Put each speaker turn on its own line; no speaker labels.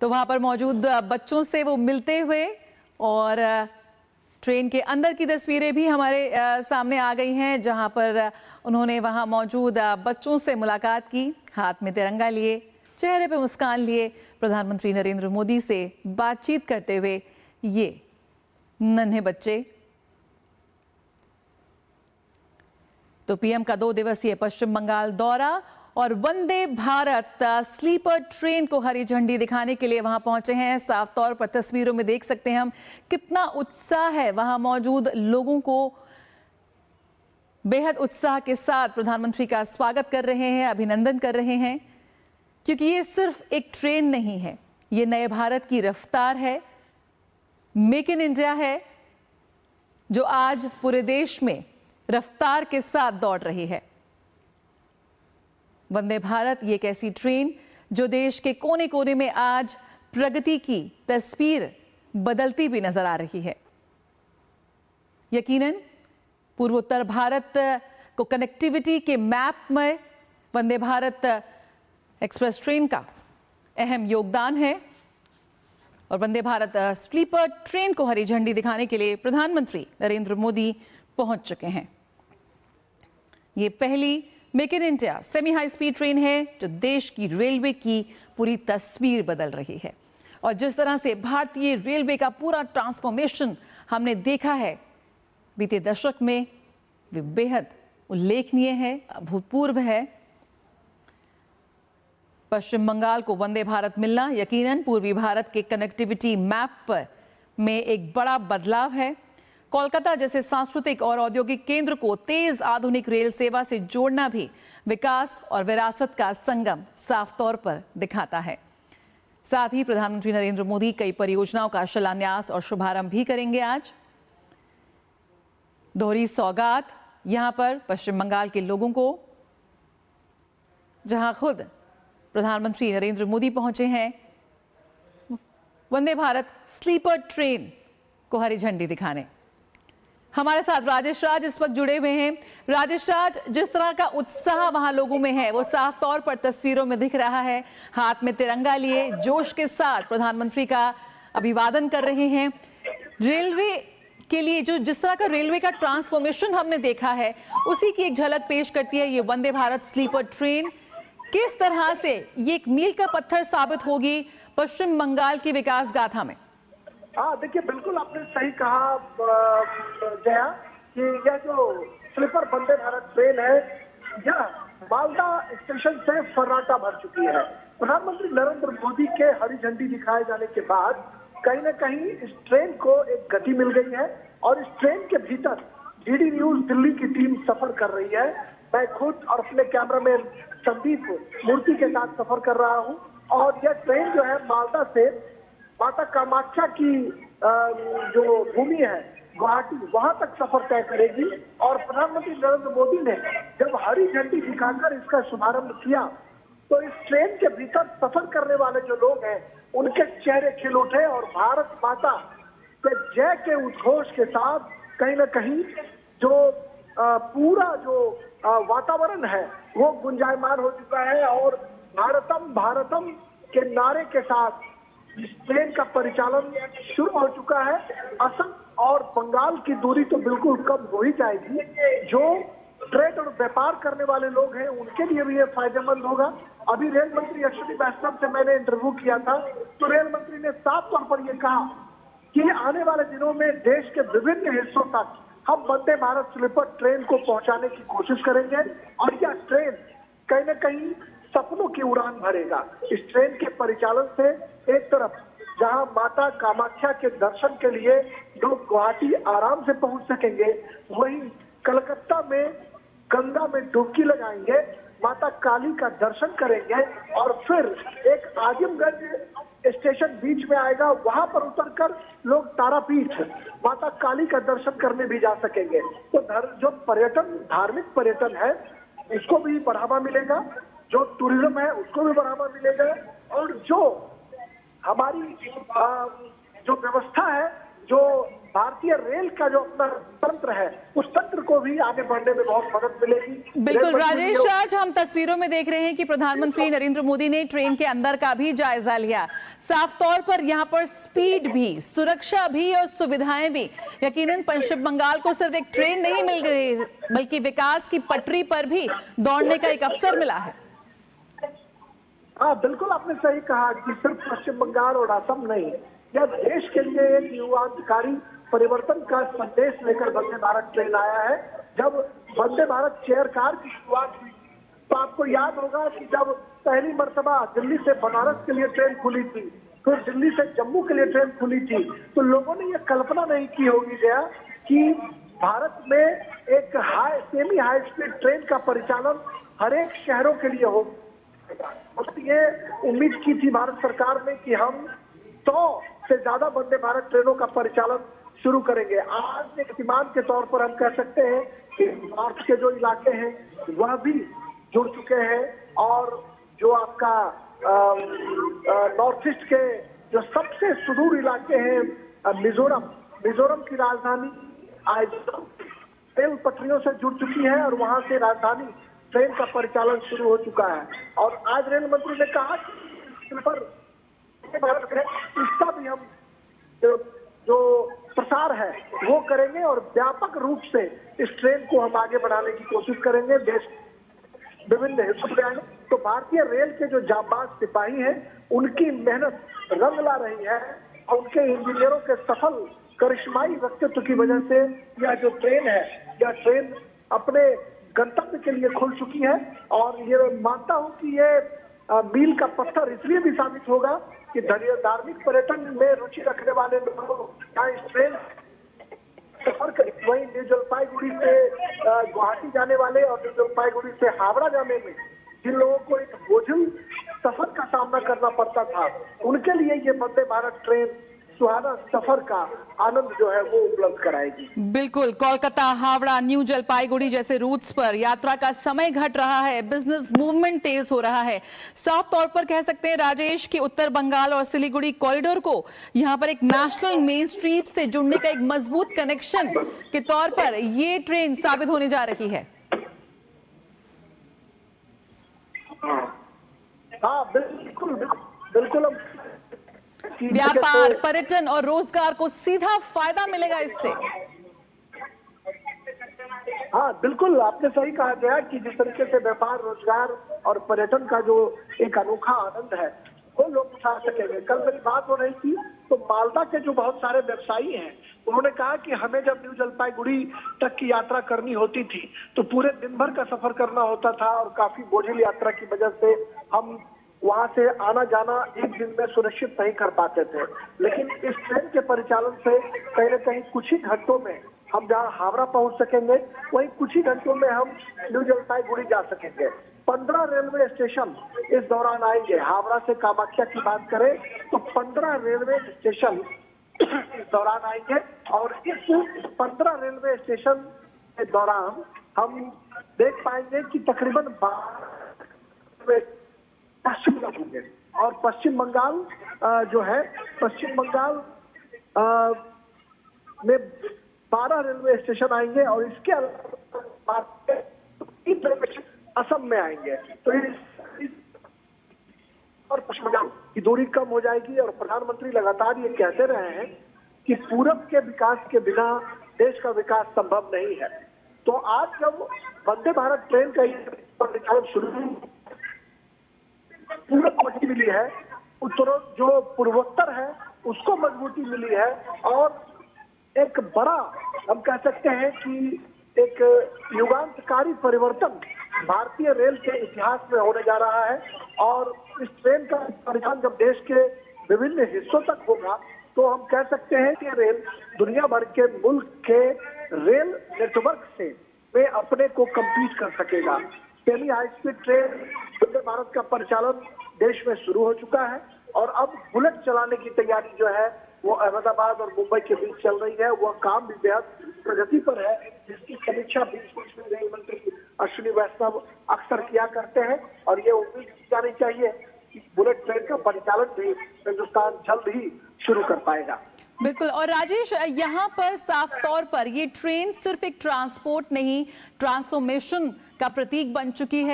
तो वहां पर मौजूद बच्चों से वो मिलते हुए और ट्रेन के अंदर की तस्वीरें भी हमारे सामने आ गई हैं, जहां पर उन्होंने वहां मौजूद बच्चों से मुलाकात की, हाथ में तिरंगा लिए, चेहरे पे मुस्कान लिए, प्रधानमंत्री नरेंद्र मोदी से बातचीत करते हुए ये नन्हे बच्चे। तो पीएम का 2 दिवसीय पश्चिम बंगाल दौरा और वंदे भारत स्लीपर ट्रेन को हरी झंडी दिखाने के लिए वहां पहुंचे हैं। साफ तौर पर तस्वीरों में देख सकते हैं हम कितना उत्साह है वहां मौजूद लोगों को। बेहद उत्साह के साथ प्रधानमंत्री का स्वागत कर रहे हैं, अभिनंदन कर रहे हैं, क्योंकि ये सिर्फ एक ट्रेन नहीं है, ये नए भारत की रफ्तार है, मेक इन इंडिया है, जो आज पूरे देश में रफ्तार के साथ दौड़ रही है। वंदे भारत ये एक ऐसी ट्रेन जो देश के कोने कोने में आज प्रगति की तस्वीर बदलती भी नजर आ रही है। यकीनन पूर्वोत्तर भारत को कनेक्टिविटी के मैप में वंदे भारत एक्सप्रेस ट्रेन का अहम योगदान है और वंदे भारत स्लीपर ट्रेन को हरी झंडी दिखाने के लिए प्रधानमंत्री नरेंद्र मोदी पहुंच चुके हैं। ये पहली make in India semi high speed train है जो देश की रेलवे की पूरी तस्वीर बदल रही है। और जिस तरह से भारतीय रेलवे का पूरा ट्रांसफॉर्मेशन हमने देखा है बीते दशक में, वे बेहद उल्लेखनीय है, अभूतपूर्व है। पश्चिम बंगाल को वंदे भारत मिलना यकीनन पूर्वी भारत के कनेक्टिविटी मैप पर में एक बड़ा बदलाव है। कोलकाता जैसे सांस्कृतिक और औद्योगिक केंद्र को तेज आधुनिक रेल सेवा से जोड़ना भी विकास और विरासत का संगम साफ तौर पर दिखाता है। साथ ही प्रधानमंत्री नरेंद्र मोदी कई परियोजनाओं का शिलान्यास और शुभारंभ भी करेंगे। आज दोहरी सौगात यहां पर पश्चिम बंगाल के लोगों को, जहां खुद प्रधानमंत्री नरेंद्र मोदी पहुंचे हैं वंदे भारत स्लीपर ट्रेन को हरी झंडी दिखाने। हमारे साथ राजेश राज इस वक्त जुड़े हुए हैं। राजेश राज, जिस तरह का उत्साह वहां लोगों में है वो साफ तौर पर तस्वीरों में दिख रहा है। हाथ में तिरंगा लिए जोश के साथ प्रधानमंत्री का अभिवादन कर रहे हैं। रेलवे के लिए जो जिस तरह का रेलवे का ट्रांसफॉर्मेशन हमने देखा है उसी की एक झलक पेश करती है ये वंदे भारत स्लीपर ट्रेन। किस तरह से ये एक मील का पत्थर साबित होगी पश्चिम बंगाल की विकास गाथा में?
हाँ, देखिए बिल्कुल आपने सही कहा जया कि यह जो स्लीपर वंदे भारत ट्रेन है यह मालदा स्टेशन से फर्राटा भर चुकी है। प्रधानमंत्री नरेंद्र मोदी के हरी झंडी दिखाए जाने के बाद कहीं न कहीं इस ट्रेन को एक गति मिल गई है और इस ट्रेन के भीतर डीडी न्यूज दिल्ली की टीम सफर कर रही है। मैं खुद और अपने कैमरामैन संदीप मूर्ति के साथ सफर कर रहा हूं और यह ट्रेन जो है मालदा से माता कामाख्या की जो भूमि है गुवाहाटी, वहां तक सफर तय करेगी। और प्रधानमंत्री नरेंद्र मोदी ने जब हरी झंडी दिखाकर इसका शुभारंभ किया तो इस ट्रेन के भीतर सफर करने वाले जो लोग हैं उनके चेहरे खिल उठे और भारत माता के जय के उद्घोष के साथ कहीं न कहीं जो पूरा जो वातावरण है वो गुंजायमान हो चुका है और भारतम भारतम के नारे के साथ इस ट्रेन का परिचालन शुरू हो चुका है। असम और बंगाल की दूरी तो बिल्कुल कम हो ही जाएगी। जो ट्रेड और व्यापार करने वाले लोग हैं उनके लिए भी ये फायदेमंद होगा। अभी रेल मंत्री अश्विनी वैष्णव से मैंने इंटरव्यू किया था तो रेल मंत्री ने साफ तौर पर यह कहा कि आने वाले दिनों में देश के विभिन्न हिस्सों तक हम वंदे भारत स्लीपर ट्रेन को पहुंचाने की कोशिश करेंगे और यह ट्रेन कहीं न कहीं सपनों की उड़ान भरेगा। इस ट्रेन के परिचालन से एक तरफ जहां माता कामाख्या के दर्शन के लिए लोग गुवाहाटी आराम से पहुंच सकेंगे, वहीं कलकत्ता में गंगा में डुबकी लगाएंगे, माता काली का दर्शन करेंगे और फिर एक आजमगढ़ स्टेशन बीच में आएगा, वहां पर उतरकर लोग तारापीठ माता काली का दर्शन करने भी जा सकेंगे। तो जो पर्यटन, धार्मिक पर्यटन है उसको भी बढ़ावा मिलेगा, जो टूरिज्म है उसको भी बढ़ावा मिलेगा और जो हमारी जो व्यवस्था है, जो भारतीय रेल का जो अपना तंत्र है उस तंत्र को भी आगे बढ़ने में बहुत मदद मिलेगी।
बिल्कुल राजेश राज, हम तस्वीरों में देख रहे हैं कि प्रधानमंत्री नरेंद्र मोदी ने ट्रेन के अंदर का भी जायजा लिया। साफ तौर पर यहां पर स्पीड भी, सुरक्षा भी और सुविधाएं भी। यकीनन पश्चिम बंगाल को सिर्फ एक ट्रेन नहीं मिल रही, बल्कि विकास की पटरी पर भी दौड़ने का एक अवसर मिला है।
हाँ बिल्कुल, आपने सही कहा कि सिर्फ पश्चिम बंगाल और असम नहीं, यह देश के लिए एक युगांतकारी परिवर्तन का संदेश लेकर वंदे भारत ट्रेन आया है। जब वंदे भारत चेयर कार की शुरुआत हुई तो आपको याद होगा कि जब पहली मर्तबा दिल्ली से बनारस के लिए ट्रेन खुली थी, फिर दिल्ली से जम्मू के लिए ट्रेन खुली थी, तो लोगों ने यह कल्पना नहीं की होगी जया कि भारत में एक सेमी हाई स्पीड ट्रेन का परिचालन हर एक शहरों के लिए हो। ये उम्मीद की थी भारत सरकार ने कि हम 100 से ज्यादा वंदे भारत ट्रेनों का परिचालन शुरू करेंगे। आज एक इत्मीनान के तौर पर हम कह सकते हैं कि नॉर्थ के जो इलाके हैं वह भी जुड़ चुके हैं, और जो आपका नॉर्थ ईस्ट के जो सबसे सुदूर इलाके हैं मिजोरम की राजधानी आज रेल पटरियों से जुड़ चुकी है और वहां से राजधानी ट्रेन का परिचालन शुरू हो चुका है। और आज रेल मंत्री ने कहा कि इसका भी हम जो प्रसार है वो करेंगे और व्यापक रूप से इस ट्रेन को हम आगे बढ़ाने की कोशिश करेंगे। देश विभिन्न हिस्सों में आएंगे तो भारतीय रेल के जो जांबाज सिपाही हैं उनकी मेहनत रंग ला रही है, और उनके इंजीनियरों के सफल करिश्माई व्यक्तित्व की वजह से यह जो ट्रेन है, यह ट्रेन अपने गंतव्य के लिए खुल चुकी है। और ये मानता हूं कि ये मील का पत्थर इसलिए भी साबित होगा कि धार्मिक पर्यटन में रुचि रखने वाले लोगों यहाँ इस ट्रेन सफर करें, वहीं न्यू जलपाईगुड़ी से गुवाहाटी जाने वाले और न्यू जलपाईगुड़ी से हावड़ा जाने में जिन लोगों को एक बोझिल सफर का सामना करना पड़ता था, उनके लिए ये वंदे भारत ट्रेन सुहाना सफर का आनंद जो है वो उपलब्ध कराएगी।
बिल्कुल, कोलकाता, हावड़ा, न्यू जलपाईगुड़ी जैसे रूट्स पर यात्रा का समय घट रहा है, बिजनेस मूवमेंट तेज हो रहा है। साफ तौर पर कह सकते हैं राजेश कि उत्तर बंगाल और सिलीगुड़ी कॉरिडोर को यहां पर एक नेशनल मेन स्ट्रीट से जुड़ने का एक मजबूत कनेक्शन के तौर पर ये ट्रेन साबित होने जा रही है।
हाँ बिल्कुल बिल्कुल,
व्यापार, पर्यटन और रोजगार को सीधा फायदा मिलेगा इससे।
हाँ बिल्कुल, आपने सही कहा गया कि जिस तरीके से व्यापार, रोजगार और पर्यटन का जो एक अनोखा आनंद है वो लोग उठा सकेंगे। कल मेरी बात हो रही थी तो मालदा के जो बहुत सारे व्यवसायी हैं उन्होंने कहा कि हमें जब न्यू जलपाईगुड़ी तक की यात्रा करनी होती थी तो पूरे दिन भर का सफर करना होता था और काफी बोझिल यात्रा की वजह से हम वहां से आना जाना एक दिन में सुनिश्चित नहीं कर पाते थे। लेकिन इस ट्रेन के परिचालन से कहीं न कहीं कुछ ही घंटों में हम जहां हावड़ा पहुंच सकेंगे, वहीं कुछ ही घंटों में हम न्यू जलपाईगुड़ी जा सकेंगे। 15 रेलवे स्टेशन इस दौरान आएंगे। हावड़ा से कामाख्या की बात करें तो 15 रेलवे स्टेशन इस दौरान आएंगे, और इस 15 रेलवे स्टेशन के दौरान हम देख पाएंगे कि तकरीबन 12 पश्चिम होंगे। और पश्चिम बंगाल जो है, पश्चिम बंगाल में 12 रेलवे स्टेशन आएंगे, और इसके अलावा असम में आएंगे। तो इस और पश्चिम बंगाल की दूरी कम हो जाएगी। और प्रधानमंत्री लगातार ये कहते रहे हैं कि पूरब के विकास के बिना देश का विकास संभव नहीं है। तो आज जब वंदे भारत ट्रेन का परिचालन शुरू पूरब को मजबूती मिली है, उत्तर जो पूर्वोत्तर है उसको मजबूती मिली है, और एक बड़ा हम कह सकते हैं कि एक युगांतकारी परिवर्तन भारतीय रेल के इतिहास में होने जा रहा है। और इस ट्रेन का परिचालन जब देश के विभिन्न हिस्सों तक होगा तो हम कह सकते हैं कि रेल दुनिया भर के मुल्क के रेल नेटवर्क से वे अपने को कम्पीट कर सकेगा। Semi high speed train Vande Bharat का परिचालन देश में शुरू हो चुका है, और अब बुलेट चलाने की तैयारी जो है वो अहमदाबाद और मुंबई के बीच चल रही है। वह काम भी बेहद प्रगति पर है, जिसकी समीक्षा बीच में रेल मंत्री अश्विनी वैष्णव अक्सर किया करते हैं। और ये उम्मीद की जानी चाहिए कि बुलेट ट्रेन का परिचालन भी हिंदुस्तान जल्द ही शुरू कर पाएगा।
बिल्कुल। और राजेश, यहाँ पर साफ तौर पर ये ट्रेन सिर्फ एक ट्रांसपोर्ट नहीं, ट्रांसफॉर्मेशन का प्रतीक बन चुकी है।